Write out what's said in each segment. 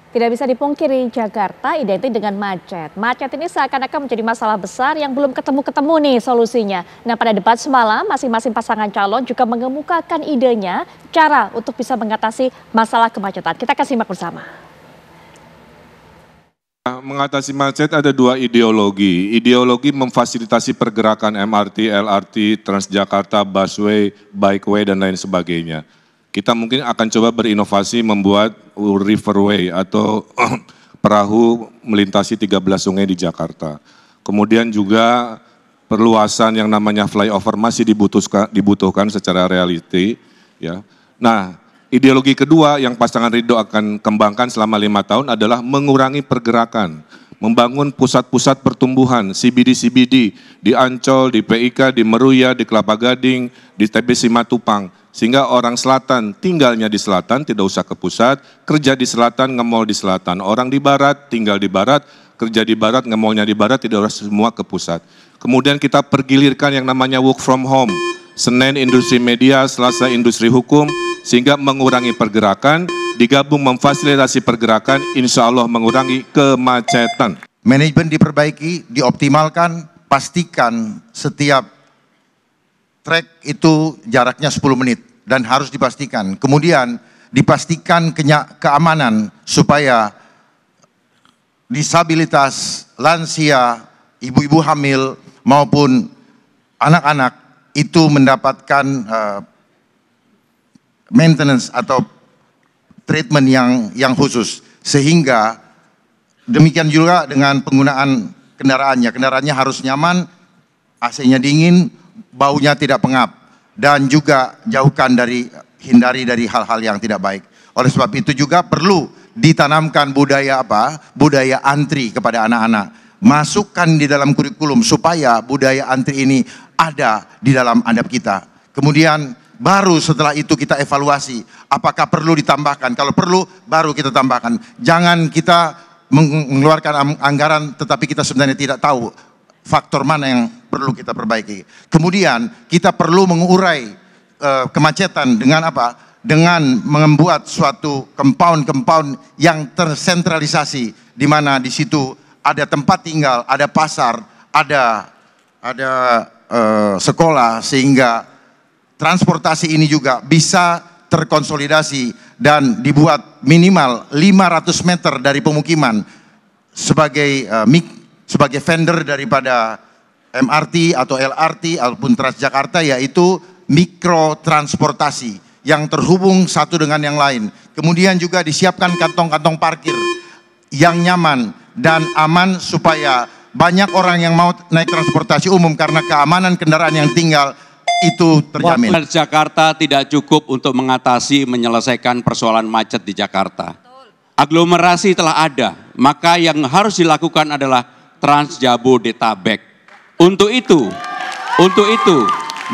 Tidak bisa dipungkiri, Jakarta identik dengan macet. Macet ini seakan-akan menjadi masalah besar yang belum ketemu-ketemu nih solusinya. Nah, pada debat semalam, masing-masing pasangan calon juga mengemukakan idenya, cara untuk bisa mengatasi masalah kemacetan. Kita akan simak bersama. Mengatasi macet ada dua ideologi. Ideologi memfasilitasi pergerakan MRT, LRT, Transjakarta, busway, bikeway, dan lain sebagainya. Kita mungkin akan coba berinovasi membuat riverway atau perahu melintasi 13 sungai di Jakarta. Kemudian juga perluasan yang namanya flyover masih dibutuhkan secara reality. Ya. Nah, ideologi kedua yang pasangan Ridho akan kembangkan selama 5 tahun adalah mengurangi pergerakan, membangun pusat-pusat pertumbuhan, CBD di Ancol, di PIK, di Meruya, di Kelapa Gading, di TB Simatupang. Sehingga orang selatan tinggalnya di selatan, tidak usah ke pusat, kerja di selatan, ngemol di selatan. Orang di barat, tinggal di barat, kerja di barat, ngemolnya di barat, tidak harus semua ke pusat. Kemudian kita pergilirkan yang namanya work from home. Senin industri media, Selasa industri hukum, sehingga mengurangi pergerakan, digabung memfasilitasi pergerakan, insya Allah mengurangi kemacetan. Manajemen diperbaiki, dioptimalkan, pastikan setiap trek itu jaraknya 10 menit dan harus dipastikan. Kemudian dipastikan keamanan supaya disabilitas, lansia, ibu-ibu hamil maupun anak-anak itu mendapatkan maintenance atau treatment yang khusus. Sehingga demikian juga dengan penggunaan kendaraannya harus nyaman, AC-nya dingin, baunya tidak pengap, dan juga hindari dari hal-hal yang tidak baik. Oleh sebab itu juga perlu ditanamkan budaya budaya antri kepada anak-anak. Masukkan di dalam kurikulum supaya budaya antri ini ada di dalam adab kita. Kemudian baru setelah itu kita evaluasi apakah perlu ditambahkan. Kalau perlu baru kita tambahkan. Jangan kita mengeluarkan anggaran tetapi kita sebenarnya tidak tahu faktor mana yang perlu kita perbaiki. Kemudian kita perlu mengurai kemacetan dengan apa? Dengan membuat suatu compound yang tersentralisasi, di mana di situ ada tempat tinggal, ada pasar, ada sekolah, sehingga transportasi ini juga bisa terkonsolidasi dan dibuat minimal 500 meter dari pemukiman sebagai vendor daripada MRT atau LRT ataupun Transjakarta, yaitu mikrotransportasi yang terhubung satu dengan yang lain. Kemudian juga disiapkan kantong-kantong parkir yang nyaman dan aman supaya banyak orang yang mau naik transportasi umum karena keamanan kendaraan yang tinggal itu terjamin. Jakarta tidak cukup untuk menyelesaikan persoalan macet di Jakarta. Aglomerasi telah ada, maka yang harus dilakukan adalah Transjabodetabek. Untuk itu,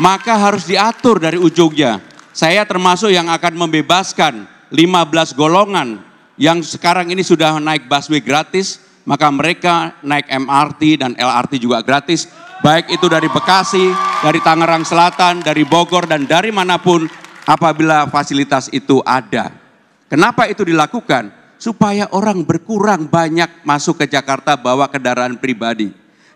maka harus diatur dari ujungnya. Saya termasuk yang akan membebaskan 15 golongan yang sekarang ini sudah naik busway gratis, maka mereka naik MRT dan LRT juga gratis, baik itu dari Bekasi, dari Tangerang Selatan, dari Bogor, dan dari manapun apabila fasilitas itu ada. Kenapa itu dilakukan? Supaya orang berkurang banyak masuk ke Jakarta bawa kendaraan pribadi.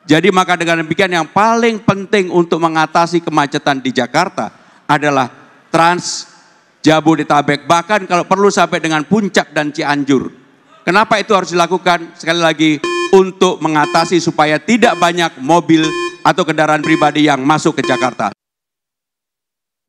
Jadi maka dengan demikian yang paling penting untuk mengatasi kemacetan di Jakarta adalah Transjabodetabek, bahkan kalau perlu sampai dengan Puncak dan Cianjur. Kenapa itu harus dilakukan? Sekali lagi, untuk mengatasi supaya tidak banyak mobil atau kendaraan pribadi yang masuk ke Jakarta.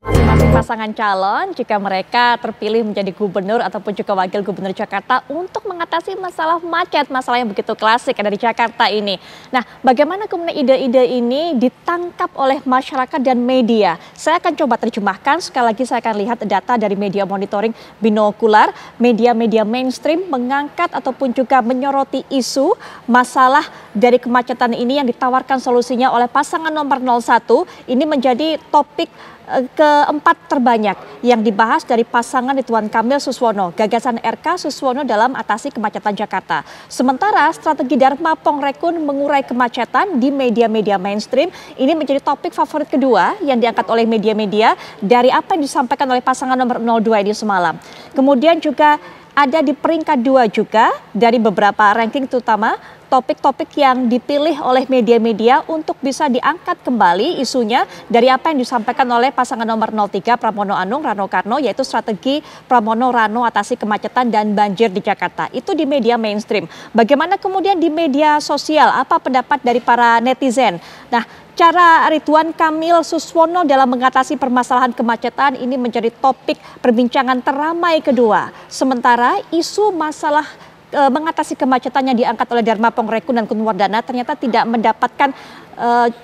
Masing-masing pasangan calon jika mereka terpilih menjadi gubernur ataupun juga wakil gubernur Jakarta untuk mengatasi masalah macet, masalah yang begitu klasik ada di Jakarta ini. Nah, bagaimana kemudian ide-ide ini ditangkap oleh masyarakat dan media? Saya akan coba terjemahkan, sekali lagi saya akan lihat data dari media monitoring binokular, media-media mainstream mengangkat ataupun juga menyoroti isu masalah dari kemacetan ini yang ditawarkan solusinya oleh pasangan nomor 01. Ini menjadi topik keempat terbanyak yang dibahas dari pasangan Ridwan Kamil Suswono, gagasan RK Suswono dalam atasi kemacetan Jakarta. Sementara strategi Dharma Pongrekun mengurai kemacetan di media-media mainstream ini menjadi topik favorit kedua yang diangkat oleh media-media dari apa yang disampaikan oleh pasangan nomor 02 ini semalam. Kemudian juga ada di peringkat 2 juga dari beberapa ranking, terutama topik-topik yang dipilih oleh media-media untuk bisa diangkat kembali isunya dari apa yang disampaikan oleh pasangan nomor 03 Pramono Anung Rano Karno, yaitu strategi Pramono Rano atasi kemacetan dan banjir di Jakarta. Itu di media mainstream. Bagaimana kemudian di media sosial? Apa pendapat dari para netizen? Nah, cara Ridwan Kamil Suswono dalam mengatasi permasalahan kemacetan ini menjadi topik perbincangan teramai kedua. Sementara isu masalah mengatasi kemacetan yang diangkat oleh Dharma Pongrekun dan Kun Wardana ternyata tidak mendapatkan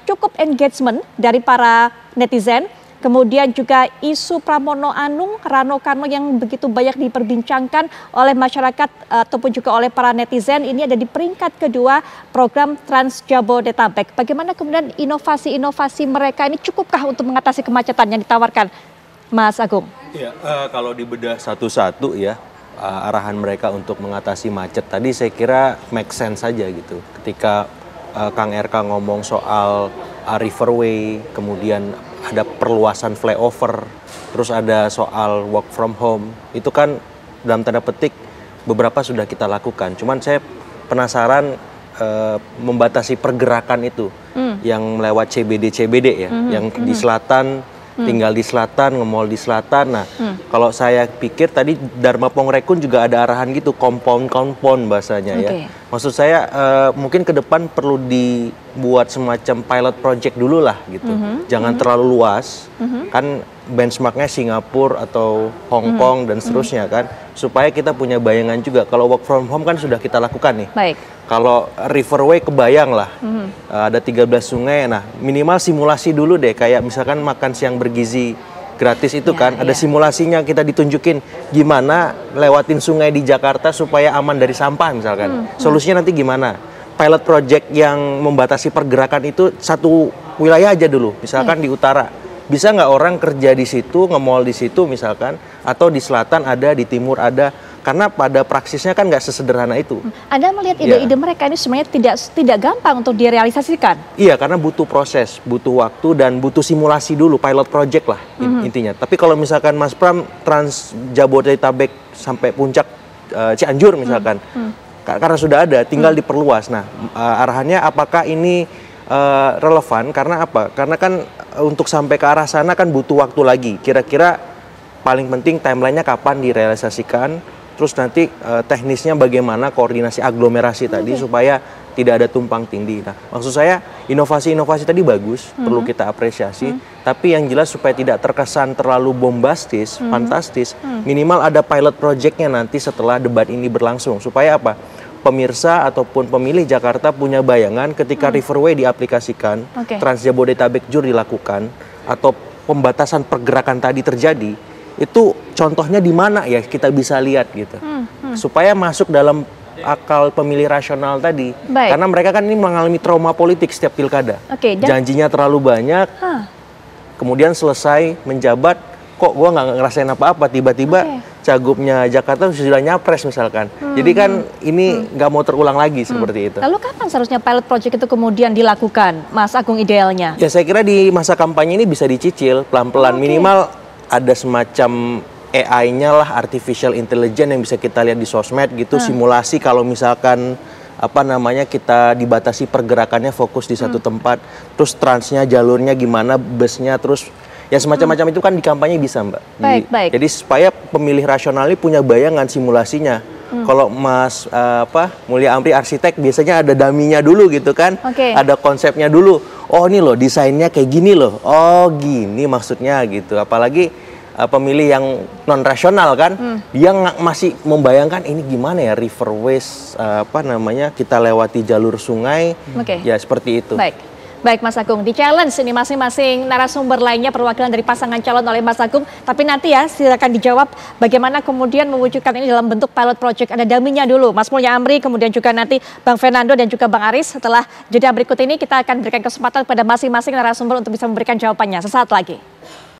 cukup engagement dari para netizen. Kemudian juga isu Pramono Anung Rano Karno yang begitu banyak diperbincangkan oleh masyarakat ataupun juga oleh para netizen, ini ada di peringkat kedua program Trans Jabodetabek. Bagaimana kemudian inovasi-inovasi mereka ini cukupkah untuk mengatasi kemacetan yang ditawarkan, Mas Agung? Ya, kalau dibedah satu-satu ya, arahan mereka untuk mengatasi macet tadi saya kira make sense saja gitu. Ketika Kang RK ngomong soal riverway, kemudian ada perluasan flyover, terus ada soal work from home, itu kan dalam tanda petik beberapa sudah kita lakukan. Cuman saya penasaran membatasi pergerakan itu yang lewat CBD ya, yang di selatan, tinggal di selatan, nge-mall di selatan. Nah, kalau saya pikir tadi Dharma Pongrekun juga ada arahan gitu, compound bahasanya ya. Maksud saya mungkin ke depan perlu dibuat semacam pilot project dulu lah gitu. Jangan terlalu luas. Kan benchmarknya Singapura atau Hong Kong dan seterusnya kan. Supaya kita punya bayangan juga. Kalau work from home kan sudah kita lakukan nih. Baik. Kalau riverway kebayang lah, ada 13 sungai, nah minimal simulasi dulu deh, kayak misalkan makan siang bergizi gratis itu kan, ada simulasinya, kita ditunjukin gimana lewatin sungai di Jakarta supaya aman dari sampah misalkan. Solusinya nanti gimana? Pilot project yang membatasi pergerakan itu satu wilayah aja dulu, misalkan di utara. Bisa nggak orang kerja di situ, nge-mall di situ misalkan, atau di selatan ada, di timur ada. Karena pada praksisnya kan nggak sesederhana itu. Anda melihat ide-ide mereka ini sebenarnya tidak gampang untuk direalisasikan? Iya, karena butuh proses, butuh waktu, dan butuh simulasi dulu, pilot project lah intinya. Tapi kalau misalkan Mas Pram Trans Jabodetabek sampai puncak Cianjur misalkan, karena sudah ada, tinggal diperluas. Nah, arahannya apakah ini relevan? Karena apa? Karena kan untuk sampai ke arah sana kan butuh waktu lagi. Kira-kira paling penting timelinenya kapan direalisasikan? Terus nanti teknisnya bagaimana koordinasi aglomerasi tadi supaya tidak ada tumpang tindih. Nah, maksud saya inovasi-inovasi tadi bagus, perlu kita apresiasi. Tapi yang jelas supaya tidak terkesan terlalu bombastis, fantastis, minimal ada pilot projectnya nanti setelah debat ini berlangsung. Supaya apa? Pemirsa ataupun pemilih Jakarta punya bayangan ketika riverway diaplikasikan, Trans Jabodetabek Jur dilakukan, atau pembatasan pergerakan tadi terjadi. Itu contohnya di mana ya kita bisa lihat gitu, supaya masuk dalam akal pemilih rasional tadi. Karena mereka kan ini mengalami trauma politik setiap pilkada. Janjinya terlalu banyak, kemudian selesai menjabat, kok gue nggak ngerasain apa-apa, tiba-tiba cagupnya Jakarta sudah nyapres misalkan. Jadi kan ini nggak mau terulang lagi seperti itu. Lalu kapan seharusnya pilot project itu kemudian dilakukan, Mas Agung, idealnya? Ya saya kira di masa kampanye ini bisa dicicil pelan-pelan, minimal ada semacam AI-nya lah, artificial intelligence yang bisa kita lihat di sosmed gitu, simulasi kalau misalkan apa namanya kita dibatasi pergerakannya fokus di satu tempat, terus transnya jalurnya gimana, busnya, terus ya semacam-macam itu kan di kampanye bisa Mbak. Baik. Jadi supaya pemilih rasional ini punya bayangan simulasinya. Kalau Mas Mulya Amri arsitek biasanya ada daminya dulu gitu kan, ada konsepnya dulu. Oh ini loh desainnya kayak gini loh, oh gini maksudnya gitu. Apalagi pemilih yang non rasional kan, dia masih membayangkan ini gimana ya riverways kita lewati jalur sungai, ya seperti itu. Baik Mas Agung, di challenge ini masing-masing narasumber lainnya perwakilan dari pasangan calon oleh Mas Agung. Tapi nanti ya silakan dijawab bagaimana kemudian mewujudkan ini dalam bentuk pilot project. Ada daminya dulu, Mas Mulya Amri, kemudian juga nanti Bang Fernando dan juga Bang Aris. Setelah jeda berikut ini kita akan berikan kesempatan pada masing-masing narasumber untuk bisa memberikan jawabannya sesaat lagi.